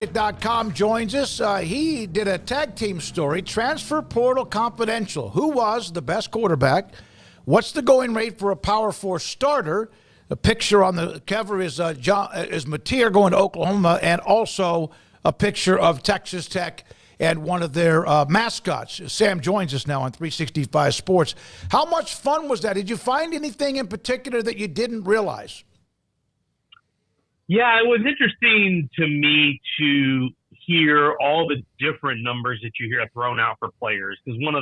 Com joins us. He did a tag team story, Transfer Portal Confidential. Who was the best quarterback? What's the going rate for a Power 4 starter? The picture on the cover is Mateer going to Oklahoma, and also a picture of Texas Tech and one of their mascots. Sam joins us now on 365 Sports. How much fun was that? Did you find anything in particular that you didn't realize? Yeah, it was interesting to me to hear all the different numbers that you hear thrown out for players. Because one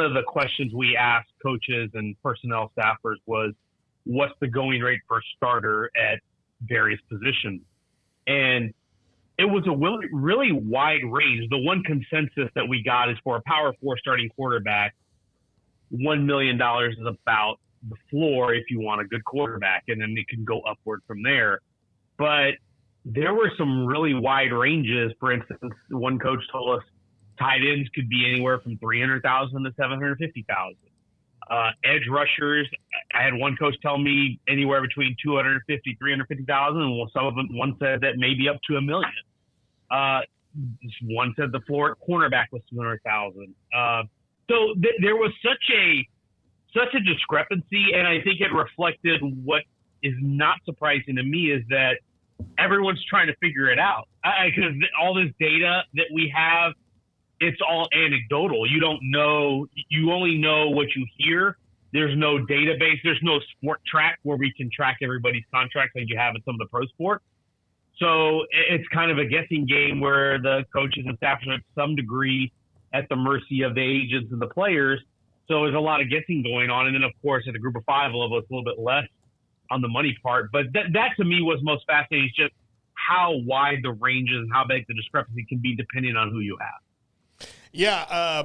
of the questions we asked coaches and personnel staffers was, what's the going rate for starter at various positions? And it was a really wide range. The one consensus that we got is for a Power 4 starting quarterback, $1 million is about the floor if you want a good quarterback, and then it can go upward from there. But there were some really wide ranges. For instance, one coach told us tight ends could be anywhere from $300,000 to $750,000. Edge rushers, I had one coach tell me anywhere between $250,000, $350,000, and one said that maybe up to $1 million. One said the floor at cornerback was $200,000. So there was such a discrepancy, and I think it reflected what is not surprising to me is that everyone's trying to figure it out. Because all this data that we have, it's all anecdotal. You don't know. You only know what you hear. There's no database. There's no sport track where we can track everybody's contracts like you have in some of the pro sports. So it's kind of a guessing game where the coaches and staff are to some degree at the mercy of the agents and the players. So there's a lot of guessing going on. And then, of course, at the group of five level, it's a little bit less on the money part. But that to me was most fascinating, is just how wide the ranges and how big the discrepancy can be depending on who you have. Yeah.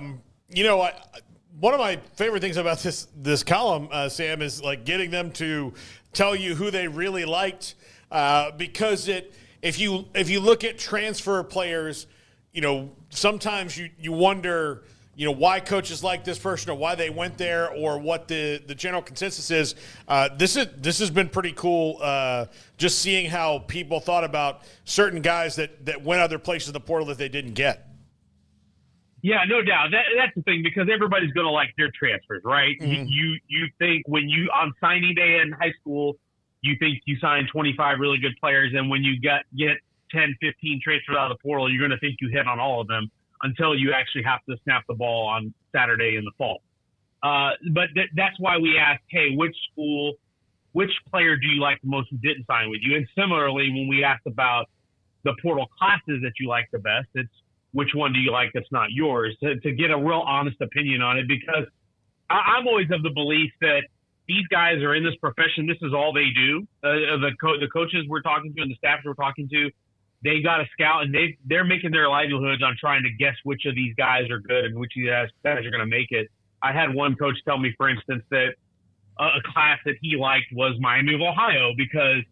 One of my favorite things about this column, Sam, is like getting them to tell you who they really liked, because if you look at transfer players, sometimes you wonder, why coaches like this person or why they went there or what the general consensus is. This has been pretty cool, just seeing how people thought about certain guys that went other places in the portal that they didn't get. Yeah, no doubt. That's the thing, because everybody's going to like their transfers, right? Mm-hmm. You think when you on signing day in high school, you think you signed 25 really good players, and when you get 10, 15 transfers out of the portal, you're going to think you hit on all of them until you actually have to snap the ball on Saturday in the fall. But that's why we asked, hey, which player do you like the most who didn't sign with you? And similarly, when we asked about the portal classes that you like the best, it's which one do you like that's not yours, to get a real honest opinion on it, because I'm always of the belief that these guys are in this profession. This is all they do. The coaches we're talking to and the staff we're talking to, they got a scout, and they're making their livelihoods on trying to guess which of these guys are good and which of these guys are going to make it. I had one coach tell me, for instance, that a class that he liked was Miami of Ohio because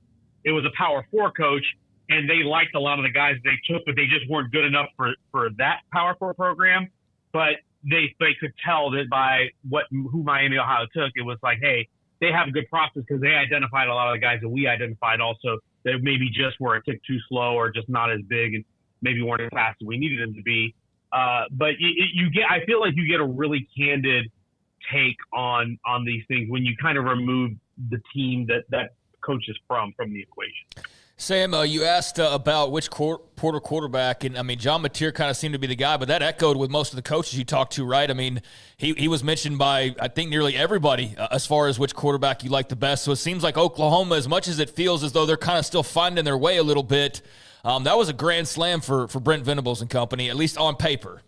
it was a Power 4 coach, and they liked a lot of the guys they took, but they just weren't good enough for that Power 4 program. But they could tell that by who Miami, Ohio took, it was like, hey, they have a good process because they identified a lot of the guys that we identified also that maybe just were a tick too slow or just not as big and maybe weren't as fast as we needed them to be. But I feel like you get a really candid take on these things when you kind of remove the team that coach is from the equation. Sam, you asked about which portal quarterback, and I mean, John Mateer kind of seemed to be the guy, but that echoed with most of the coaches you talked to, right? I mean, he was mentioned by, I think, nearly everybody as far as which quarterback you like the best. So it seems like Oklahoma, as much as it feels as though they're kind of still finding their way a little bit, that was a grand slam for Brent Venables and company, at least on paper.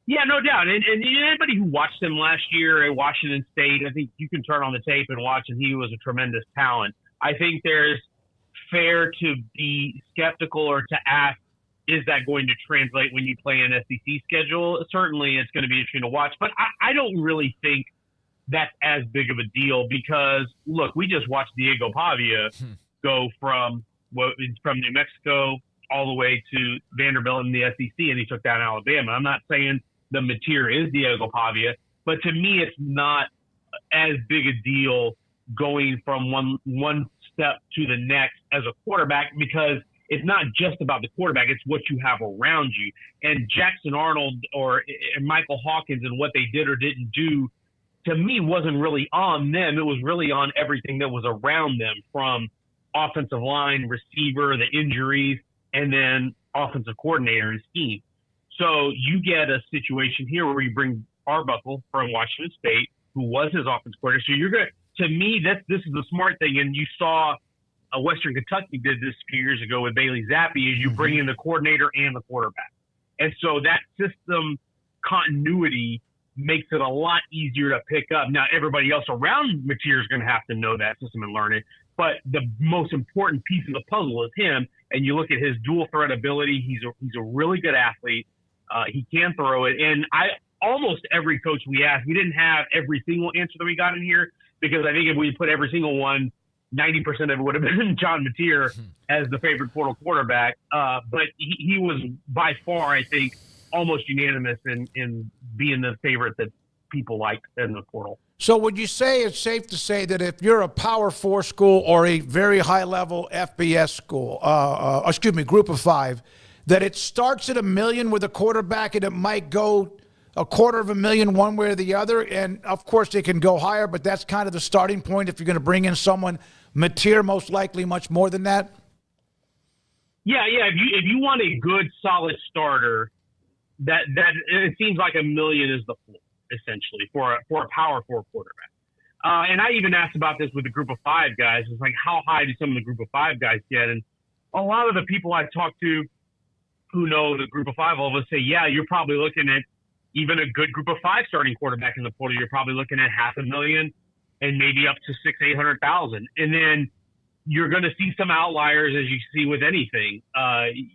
Yeah, no doubt. And anybody who watched him last year at Washington State, I think you can turn on the tape and watch, and he was a tremendous talent. I think there's fair to be skeptical or to ask, is that going to translate when you play an SEC schedule? Certainly it's going to be interesting to watch, but I don't really think that's as big of a deal because, look, we just watched Diego Pavia go from New Mexico all the way to Vanderbilt in the SEC, and he took down Alabama. I'm not saying the Mateer is Diego Pavia, but to me it's not as big a deal going from one step to the next as a quarterback, because it's not just about the quarterback, it's what you have around you. And Jackson Arnold and Michael Hawkins and what they did or didn't do, to me, wasn't really on them. It was really on everything that was around them, from offensive line, receiver, the injuries, and then offensive coordinator and scheme. So you get a situation here where you bring Arbuckle from Washington State, who was his offensive coordinator. So you're going to me, this is the smart thing. And you saw Western Kentucky did this a few years ago with Bailey Zappi, is you bring in the coordinator and the quarterback. And so that system continuity makes it a lot easier to pick up. Now, everybody else around Mateer is going to have to know that system and learn it. But the most important piece of the puzzle is him. And you look at his dual threat ability. He's a really good athlete. He can throw it. And almost every coach we asked, we didn't have every single answer that we got in here, because I think if we put every single one, 90% of it would have been John Mateer as the favorite portal quarterback. But he was by far, I think, almost unanimous in being the favorite that people liked in the portal. So would you say it's safe to say that if you're a Power 4 school or a very high-level FBS school, group of 5, that it starts at $1 million with a quarterback and it might go $250,000 one way or the other? And, of course, they can go higher, but that's kind of the starting point if you're going to bring in someone. Mateer, most likely much more than that? Yeah. If you want a good, solid starter, that it seems like $1 million is the floor, essentially, for a Power 4 quarterback. And I even asked about this with the group of 5 guys. It's like, how high do some of the group of 5 guys get? And a lot of the people I talk to who know the group of 5 all of us say, yeah, you're probably looking at even a good group of 5 starting quarterback in the portal. You're probably looking at $500,000 and maybe up to $600,000-800,000. And then you're going to see some outliers, as you see with anything.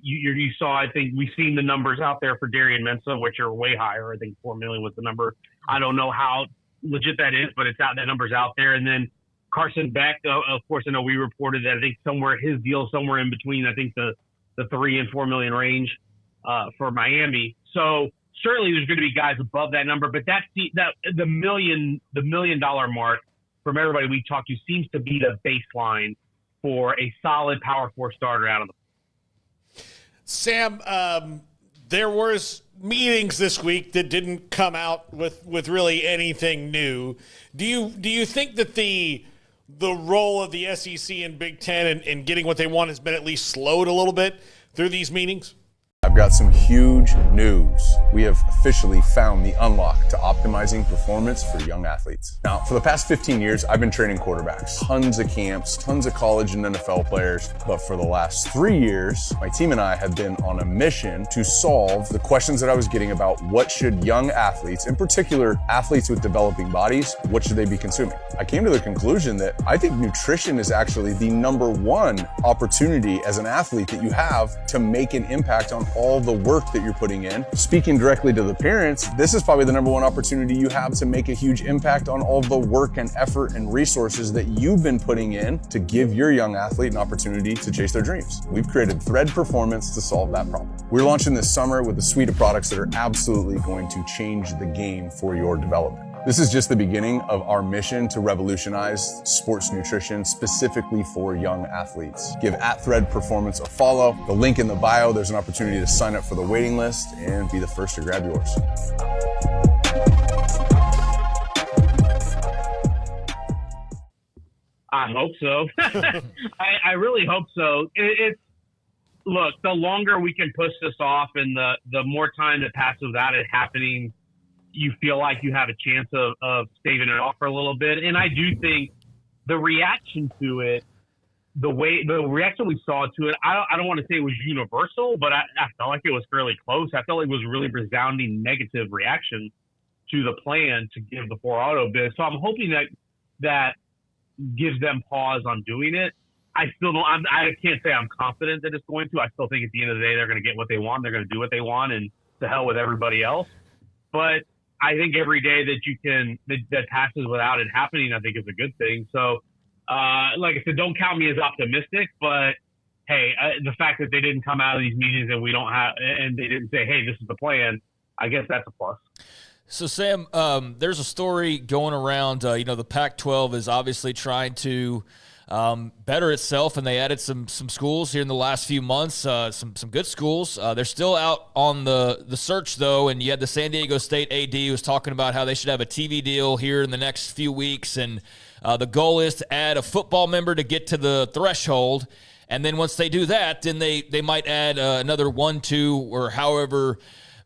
You saw, I think we've seen the numbers out there for Darian Mensah, which are way higher. I think $4 million was the number. I don't know how legit that is, but it's out. That number's out there. And then Carson Beck, of course, I know we reported that I think his deal somewhere in between, I think the $3 and $4 million range for Miami. So certainly there's going to be guys above that number, but that's the $1 million mark from everybody we talked to seems to be the baseline for a solid Power 4 starter out of the. Sam, there was meetings this week that didn't come out with really anything new. Do you think that the role of the SEC and Big Ten in getting what they want has been at least slowed a little bit through these meetings? I've got some huge news. We have officially found the unlock to optimizing performance for young athletes. Now, for the past 15 years, I've been training quarterbacks, tons of camps, tons of college and NFL players. But for the last 3 years, my team and I have been on a mission to solve the questions that I was getting about what should young athletes, in particular athletes with developing bodies, what should they be consuming? I came to the conclusion that I think nutrition is actually the #1 opportunity as an athlete that you have to make an impact on all the work that you're putting in. Speaking directly to the parents, this is probably the #1 opportunity you have to make a huge impact on all the work and effort and resources that you've been putting in to give your young athlete an opportunity to chase their dreams. We've created Thread Performance to solve that problem. We're launching this summer with a suite of products that are absolutely going to change the game for your development. This is just the beginning of our mission to revolutionize sports nutrition specifically for young athletes. Give @Thread Performance a follow. The link in the bio, there's an opportunity to sign up for the waiting list and be the first to grab yours. I hope so. I really hope so. Look, the longer we can push this off and the more time that passes without it happening, you feel like you have a chance of staving it off for a little bit. And I do think the reaction to it, the reaction we saw to it, I don't want to say it was universal, but I felt like it was fairly close. I felt like it was a really resounding negative reaction to the plan to give the 4 auto bid. So I'm hoping that gives them pause on doing it. I still don't, I can't say I'm confident that it's going to. I still think at the end of the day, they're going to get what they want. They're going to do what they want, and to hell with everybody else. But I think every day that passes without it happening, I think is a good thing. So, like I said, don't count me as optimistic, but hey, the fact that they didn't come out of these meetings and they didn't say, hey, this is the plan, I guess that's a plus. So, Sam, there's a story going around, the Pac-12 is obviously trying to better itself, and they added some schools here in the last few months, some good schools. They're still out on the search, though, and you had the San Diego State AD who was talking about how they should have a TV deal here in the next few weeks, and the goal is to add a football member to get to the threshold, and then once they do that, then they might add another 1, 2, or however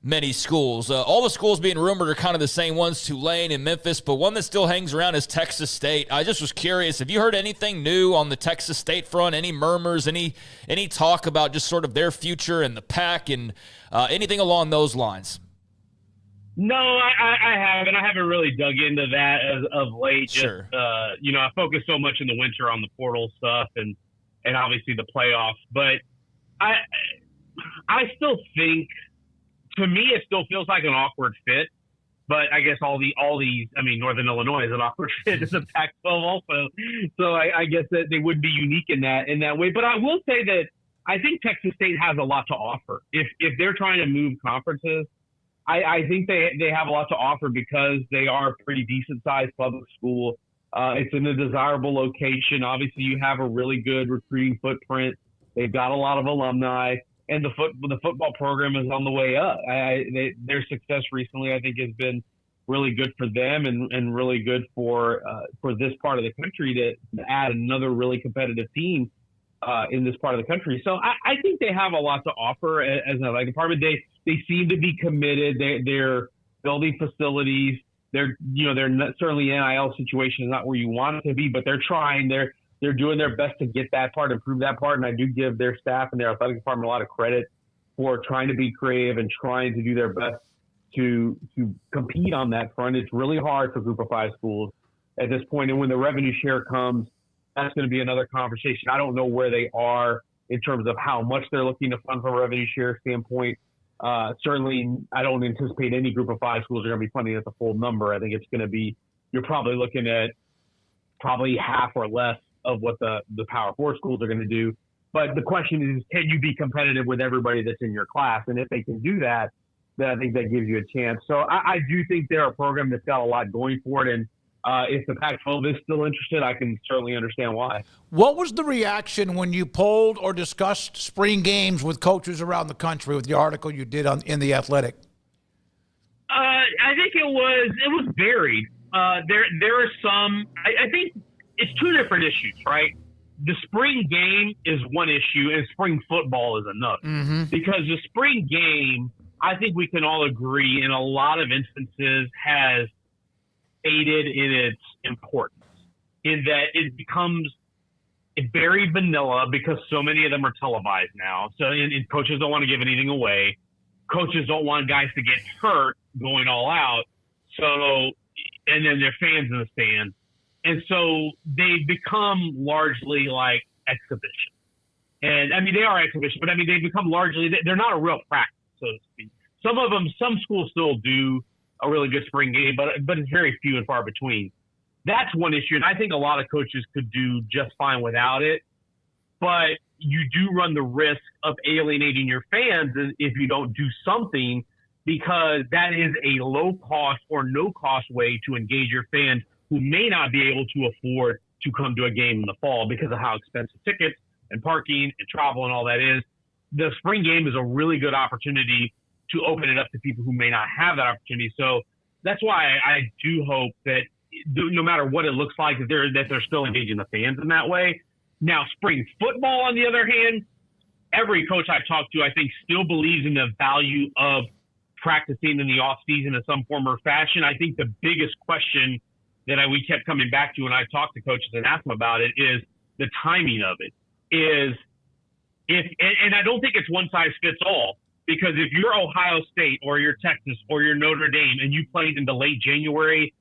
many schools. All the schools being rumored are kind of the same ones, Tulane and Memphis, but one that still hangs around is Texas State. I just was curious, have you heard anything new on the Texas State front? Any murmurs, any talk about just sort of their future and the pack and anything along those lines? No, I haven't. I haven't really dug into that as of late. Sure. Just, I focus so much in the winter on the portal stuff and obviously the playoffs. But I still think, to me, it still feels like an awkward fit. But I guess all these, Northern Illinois is an awkward fit in the Pac-12 also. So I guess that they would be unique in that way. But I will say that I think Texas State has a lot to offer. If they're trying to move conferences, I think they have a lot to offer because they are a pretty decent-sized public school. It's in a desirable location. Obviously, you have a really good recruiting footprint. They've got a lot of alumni. And the football program is on the way up. Their success recently, I think, has been really good for them and really good for this part of the country to add another really competitive team in this part of the country. So I think they have a lot to offer as an athletic department. They seem to be committed. They're building facilities. They're not, certainly NIL situation is not where you want it to be, but they're trying. They're doing their best to get that part, improve that part, and I do give their staff and their athletic department a lot of credit for trying to be creative and trying to do their best to compete on that front. It's really hard for Group of Five schools at this point, and when the revenue share comes, that's going to be another conversation. I don't know where they are in terms of how much they're looking to fund from a revenue share standpoint. Certainly, I don't anticipate any Group of Five schools are going to be funding at the full number. I think it's going to be, you're probably looking at probably half or less of what the Power Four schools are going to do. But the question is, can you be competitive with everybody that's in your class? And if they can do that, then I think that gives you a chance. So I do think they're a program that's got a lot going for it. And if the Pac-12 is still interested, I can certainly understand why. What was the reaction when you polled or discussed spring games with coaches around the country with the article you did in The Athletic? I think it was varied. There are some, I think it's two different issues, right? The spring game is one issue and spring football is another. Mm-hmm. Because the spring game, I think we can all agree, in a lot of instances has aided in its importance, in that it becomes very vanilla because so many of them are televised now. So and coaches don't want to give anything away. Coaches don't want guys to get hurt going all out. So, and then they're fans in the stands. And so they become largely like exhibition. And I mean, they are exhibition, but I mean, they become largely, they're not a real practice, so to speak. Some schools still do a really good spring game, but it's very few and far between. That's one issue. And I think a lot of coaches could do just fine without it, but you do run the risk of alienating your fans if you don't do something, because that is a low cost or no cost way to engage your fans who may not be able to afford to come to a game in the fall because of how expensive tickets and parking and travel and all that is. The spring game is a really good opportunity to open it up to people who may not have that opportunity. So that's why I do hope that no matter what it looks like, that they're still engaging the fans in that way. Now, spring football, on the other hand, every coach I've talked to, I think, still believes in the value of practicing in the off season in some form or fashion. I think the biggest question that we kept coming back to when I talked to coaches and asked them about it is the timing of it. And I don't think it's one size fits all, because if you're Ohio State or you're Texas or you're Notre Dame and you played into late January,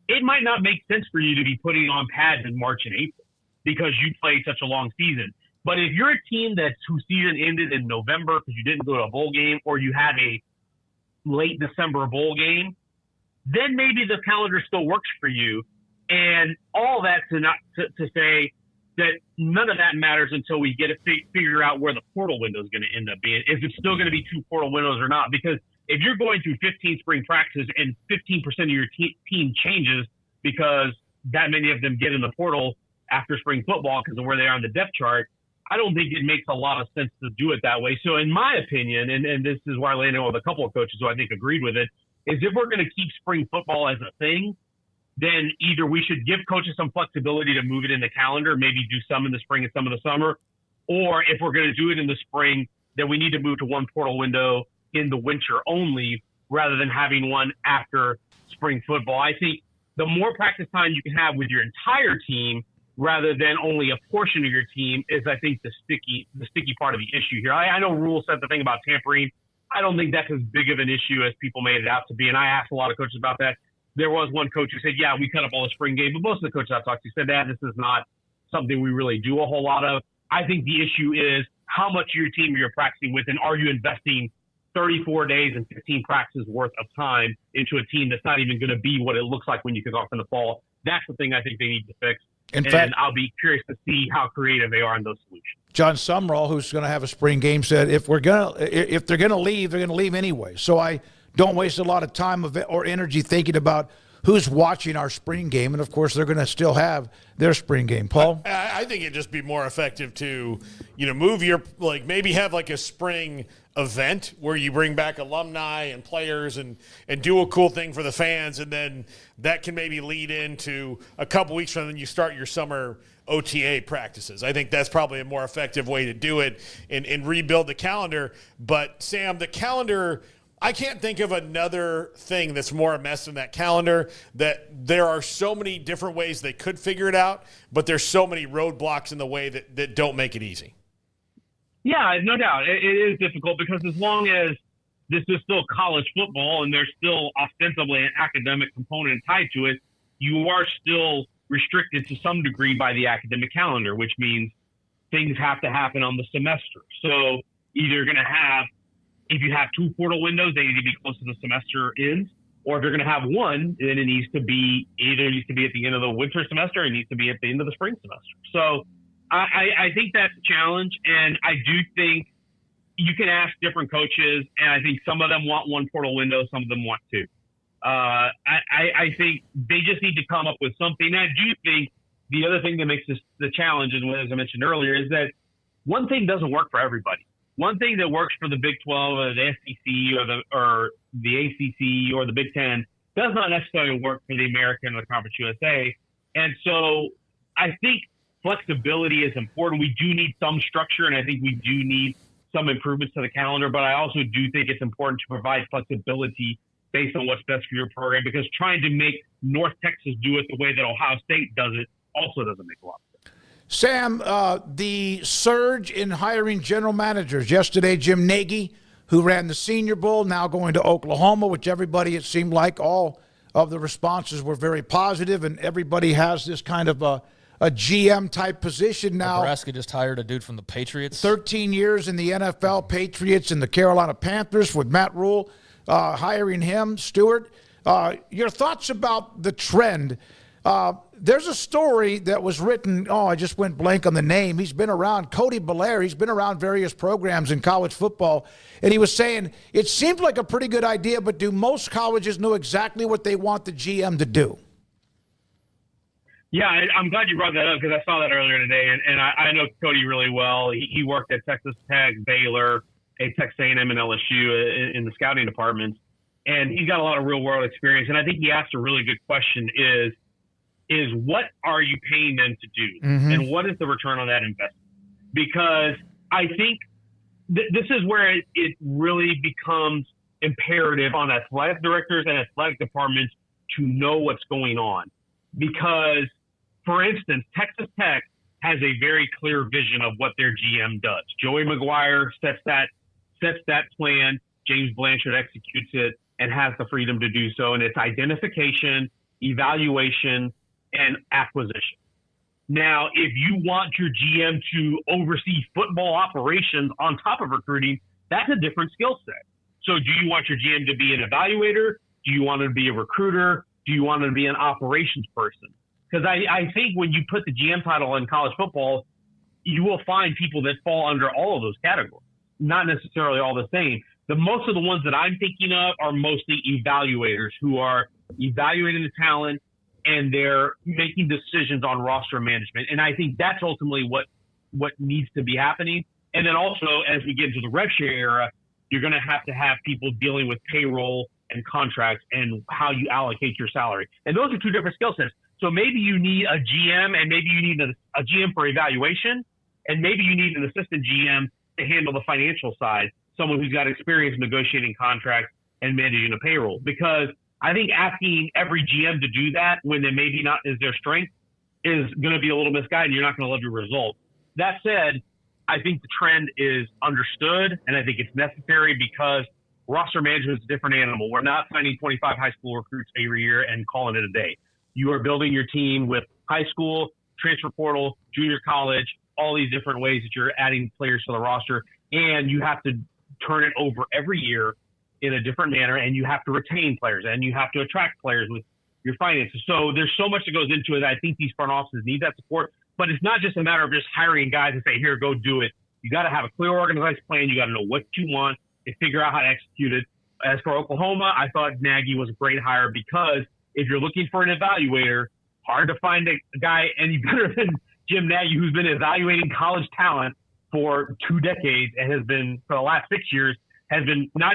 it might not make sense for you to be putting on pads in March and April because you played such a long season. But if you're a team whose season ended in November because you didn't go to a bowl game, or you had a late December bowl game, then maybe the calendar still works for you. And all that to say that none of that matters until we get to figure out where the portal window is going to end up being. Is it still going to be 2 portal windows or not? Because if you're going through 15 spring practices and 15% of your team changes because that many of them get in the portal after spring football because of where they are on the depth chart, I don't think it makes a lot of sense to do it that way. So in my opinion, and this is where I landed with a couple of coaches who I think agreed with it, is if we're going to keep spring football as a thing, then either we should give coaches some flexibility to move it in the calendar, maybe do some in the spring and some in the summer, or if we're going to do it in the spring, then we need to move to one portal window in the winter only rather than having one after spring football. I think the more practice time you can have with your entire team rather than only a portion of your team is, I think, the sticky part of the issue here. I know Rule said the thing about tampering. I don't think that's as big of an issue as people made it out to be. And I asked a lot of coaches about that. There was one coach who said, yeah, we cut up all the spring game, but most of the coaches I've talked to said that this is not something we really do a whole lot of. I think the issue is how much of your team you're practicing with, and are you investing 34 days and 15 practices worth of time into a team that's not even going to be what it looks like when you kick off in the fall. That's the thing I think they need to fix. In fact, I'll be curious to see how creative they are in those solutions. John Sumrall, who's going to have a spring game, said if they're going to leave, they're going to leave anyway. So I don't waste a lot of time or energy thinking about who's watching our spring game. And, of course, they're going to still have their spring game. Paul? I think it'd just be more effective to, move your – maybe have a spring event where you bring back alumni and players and do a cool thing for the fans, and then that can maybe lead into a couple weeks from then you start your summer OTA practices. I think that's probably a more effective way to do it and rebuild the calendar. But, Sam, the calendar – I can't think of another thing that's more a mess than that calendar, that there are so many different ways they could figure it out, but there's so many roadblocks in the way that don't make it easy. Yeah, no doubt. It is difficult because as long as this is still college football and there's still ostensibly an academic component tied to it, you are still restricted to some degree by the academic calendar, which means things have to happen on the semester. So either you're going to have, if you have two portal windows, they need to be close to the semester ends, or if you're going to have one, then it needs to be at the end of the winter semester, or it needs to be at the end of the spring semester. So I think that's a challenge, and I do think you can ask different coaches, and I think some of them want one portal window, some of them want two. I think they just need to come up with something. And I do think the other thing that makes this the challenge, as I mentioned earlier, is that one thing doesn't work for everybody. One thing that works for the Big 12 or the SEC or the ACC or the Big 10 does not necessarily work for the American or the Conference USA. And so I think flexibility is important. We do need some structure, and I think we do need some improvements to the calendar, but I also do think it's important to provide flexibility based on what's best for your program, because trying to make North Texas do it the way that Ohio State does it also doesn't make a lot of sense. Sam, the surge in hiring general managers. Yesterday, Jim Nagy, who ran the Senior Bowl, now going to Oklahoma, which everybody, it seemed like all of the responses were very positive, and everybody has this kind of a GM-type position now. Nebraska just hired a dude from the Patriots. 13 years in the NFL, Patriots and the Carolina Panthers with Matt Rule hiring him. Stuart, your thoughts about the trend? There's a story that was written, I just went blank on the name. He's been around, Cody Belair. He's been around various programs in college football. And he was saying, it seemed like a pretty good idea, but do most colleges know exactly what they want the GM to do? Yeah, I'm glad you brought that up because I saw that earlier today. And I know Cody really well. He worked at Texas Tech, Baylor, Texas A&M, and LSU in the scouting departments. And he's got a lot of real-world experience. And I think he asked a really good question is what are you paying them to do? Mm-hmm. And what is the return on that investment? Because I think this is where it really becomes imperative on athletic directors and athletic departments to know what's going on. Because, for instance, Texas Tech has a very clear vision of what their GM does. Joey McGuire sets that plan. James Blanchard executes it and has the freedom to do so. And it's identification, evaluation, and acquisition. Now, if you want your GM to oversee football operations on top of recruiting, that's a different skill set. So do you want your GM to be an evaluator? Do you want him to be a recruiter? Do you want him to be an operations person? Because I think when you put the GM title in college football, you will find people that fall under all of those categories, not necessarily all the same. Most of the ones that I'm thinking of are mostly evaluators who are evaluating the talent, and they're making decisions on roster management. And I think that's ultimately what needs to be happening. And then also, as we get into the rev share era, you're going to have people dealing with payroll and contracts and how you allocate your salary. And those are two different skill sets. So maybe you need a GM, and maybe you need a GM for evaluation, and maybe you need an assistant GM to handle the financial side, someone who's got experience negotiating contracts and managing a payroll. Because I think asking every GM to do that when it maybe not is their strength is going to be a little misguided. You're not going to love your results. That said, I think the trend is understood, and I think it's necessary because roster management is a different animal. We're not signing 25 high school recruits every year and calling it a day. You are building your team with high school, transfer portal, junior college, all these different ways that you're adding players to the roster, and you have to turn it over every year in a different manner, and you have to retain players, and you have to attract players with your finances. So there's so much that goes into it. I think these front offices need that support, but it's not just a matter of just hiring guys and say, here, go do it. You got to have a clear organized plan. You got to know what you want and figure out how to execute it. As for Oklahoma, I thought Nagy was a great hire because if you're looking for an evaluator, hard to find a guy any better than Jim Nagy, who's been evaluating college talent for 2 decades and has been, for the last 6 years, has been not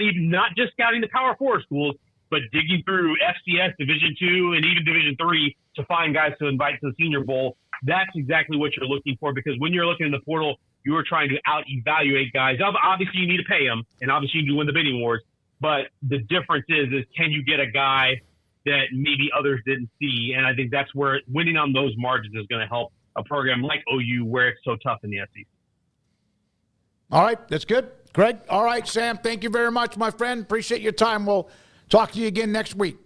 just scouting the Power 4 schools, but digging through FCS, Division II, and even Division III to find guys to invite to the Senior Bowl. That's exactly what you're looking for, because when you're looking in the portal, you are trying to out-evaluate guys. Obviously, you need to pay them, and obviously you need to win the bidding wars. But the difference is can you get a guy that maybe others didn't see? And I think that's where winning on those margins is going to help a program like OU, where it's so tough in the SEC. All right, that's good. Greg, all right, Sam, thank you very much, my friend. Appreciate your time. We'll talk to you again next week.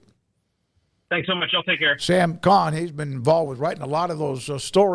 Thanks so much. Y'all take care. Sam Kahn, he's been involved with writing a lot of those stories.